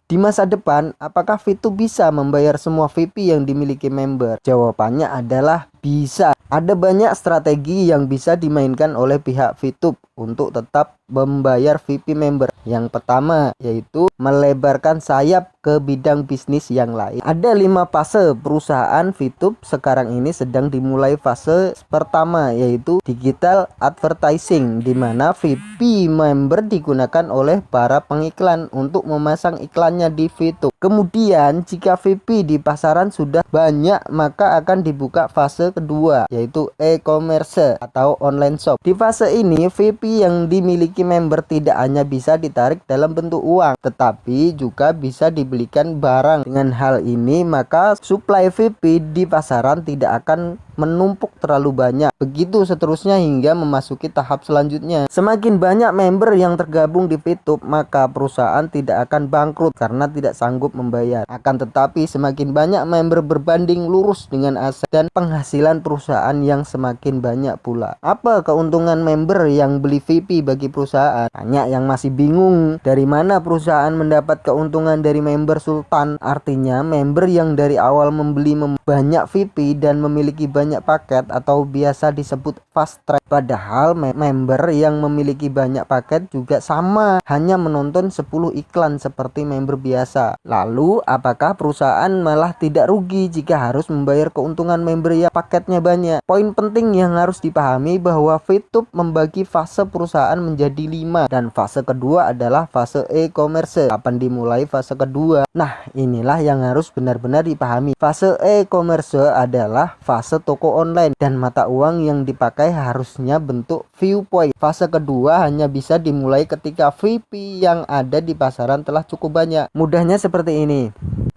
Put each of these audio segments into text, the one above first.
Di masa depan, apakah VTube bisa membayar semua VIP yang dimiliki member? Jawabannya adalah bisa. Ada banyak strategi yang bisa dimainkan oleh pihak VTube untuk tetap membayar VIP member. Yang pertama yaitu melebarkan sayap ke bidang bisnis yang lain. Ada 5 fase perusahaan VTube sekarang ini sedang dimulai fase pertama yaitu digital advertising, di mana VIP member digunakan oleh para pengiklan untuk memasang iklannya di VTube. Kemudian jika VIP di pasaran sudah banyak, maka akan dibuka fase kedua yaitu e-commerce atau online shop. Di fase ini VIP yang dimiliki member tidak hanya bisa ditarik dalam bentuk uang, tetapi juga bisa dibelikan barang. Dengan hal ini maka supply VIP di pasaran tidak akan menumpuk terlalu banyak. Begitu seterusnya hingga memasuki tahap selanjutnya. Semakin banyak member yang tergabung di VTube, maka perusahaan tidak akan bangkrut karena tidak sanggup membayar. Akan tetapi semakin banyak member berbanding lurus dengan aset dan penghasilan perusahaan yang semakin banyak pula. Apa keuntungan member yang beli VIP bagi perusahaan? Banyak yang masih bingung dari mana perusahaan mendapat keuntungan dari member sultan. Artinya member yang dari awal membeli banyak VIP dan memiliki banyak paket atau biasa disebut fast track. Padahal member yang memiliki banyak paket juga sama, hanya menonton 10 iklan seperti member biasa. Lalu apakah perusahaan malah tidak rugi jika harus membayar keuntungan member yang paketnya banyak? Poin penting yang harus dipahami bahwa VTube membagi fase perusahaan menjadi 5, dan fase kedua adalah fase e-commerce. Kapan dimulai fase kedua? Nah, inilah yang harus benar-benar dipahami. Fase e-commerce adalah fase toko online dan mata uang yang dipakai harusnya bentuk viewpoint. Fase kedua hanya bisa dimulai ketika VIP yang ada di pasaran telah cukup banyak. Mudahnya seperti ini.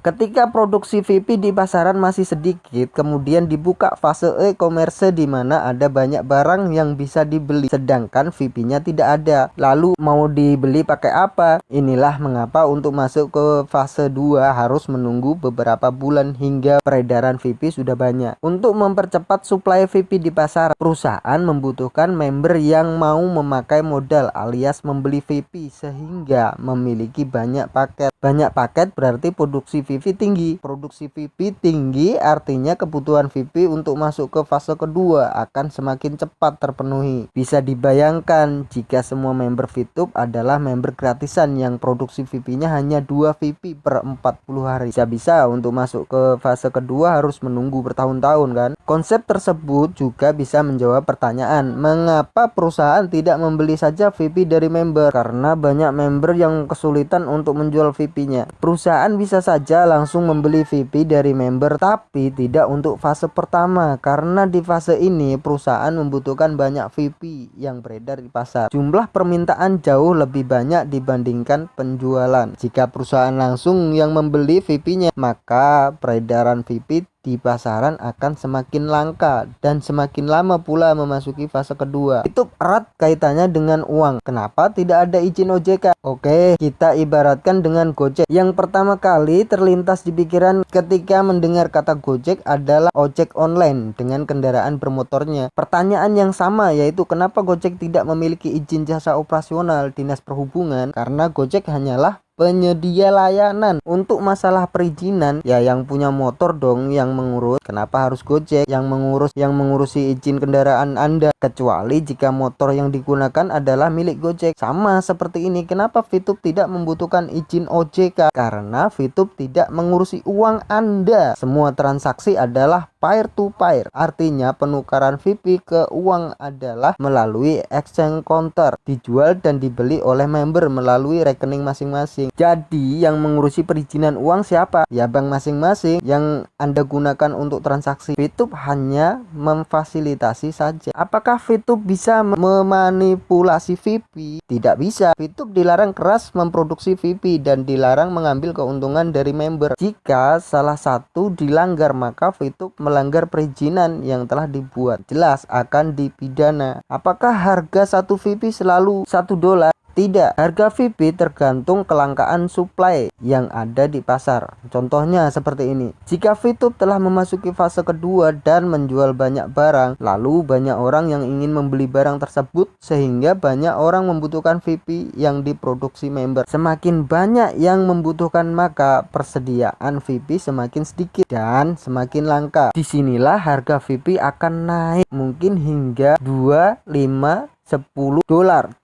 Ketika produksi VIP di pasaran masih sedikit, kemudian dibuka fase e-commerce di mana ada banyak barang yang bisa dibeli, sedangkan VIP-nya tidak ada. Lalu mau dibeli pakai apa? Inilah mengapa untuk masuk ke fase 2 harus menunggu beberapa bulan hingga peredaran VIP sudah banyak. Untuk mempercepat suplai VIP di pasar, perusahaan membutuhkan member yang mau memakai modal alias membeli VIP sehingga memiliki banyak paket. Banyak paket berarti produksi VIP tinggi. Produksi VIP tinggi artinya kebutuhan VIP untuk masuk ke fase kedua akan semakin cepat terpenuhi. Bisa dibayangkan jika semua member VTube adalah member gratisan yang produksi VIP-nya hanya 2 VIP per 40 hari. Bisa-bisa untuk masuk ke fase kedua harus menunggu bertahun-tahun kan. Konsep tersebut juga bisa menjawab pertanyaan, mengapa perusahaan tidak membeli saja VIP dari member? Karena banyak member yang kesulitan untuk menjual VIP-nya. Perusahaan bisa saja langsung membeli VIP dari member, tapi tidak untuk fase pertama, karena di fase ini perusahaan membutuhkan banyak VIP yang beredar di pasar. Jumlah permintaan jauh lebih banyak dibandingkan penjualan. Jika perusahaan langsung yang membeli VIP-nya, maka peredaran VIP di pasaran akan semakin langka dan semakin lama pula memasuki fase kedua. Itu erat kaitannya dengan uang. Kenapa tidak ada izin OJK? Oke, kita ibaratkan dengan Gojek. Yang pertama kali terlintas di pikiran ketika mendengar kata Gojek adalah ojek online dengan kendaraan bermotornya. Pertanyaan yang sama yaitu kenapa Gojek tidak memiliki izin jasa operasional Dinas Perhubungan? Karena Gojek hanyalah penyedia layanan. Untuk masalah perizinan, ya yang punya motor dong yang mengurus. Kenapa harus Gojek yang mengurusi izin kendaraan Anda? Kecuali jika motor yang digunakan adalah milik Gojek. Sama seperti ini, kenapa VTube tidak membutuhkan izin OJK? Karena VTube tidak mengurusi uang Anda. Semua transaksi adalah peer to peer. Artinya penukaran VIP ke uang adalah melalui exchange counter, dijual dan dibeli oleh member melalui rekening masing-masing. Jadi yang mengurusi perizinan uang siapa? Ya bank masing-masing yang Anda gunakan untuk transaksi. VTube hanya memfasilitasi saja. Apakah VTube bisa memanipulasi VIP? Tidak bisa. VTube dilarang keras memproduksi VIP dan dilarang mengambil keuntungan dari member. Jika salah satu dilanggar, maka VTube melanggar perizinan yang telah dibuat. Jelas akan dipidana. Apakah harga satu VIP selalu $1? Tidak, harga VIP tergantung kelangkaan supply yang ada di pasar. Contohnya seperti ini. Jika VTube telah memasuki fase kedua dan menjual banyak barang, lalu banyak orang yang ingin membeli barang tersebut sehingga banyak orang membutuhkan VIP yang diproduksi member. Semakin banyak yang membutuhkan, maka persediaan VIP semakin sedikit dan semakin langka. Disinilah harga VIP akan naik mungkin hingga 2, 5, $10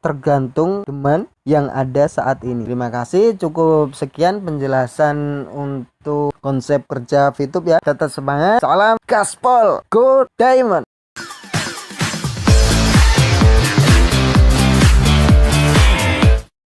tergantung demand yang ada saat ini. Terima kasih, cukup sekian penjelasan untuk konsep kerja VTube ya. Tetap semangat, salam gaspol, go diamond.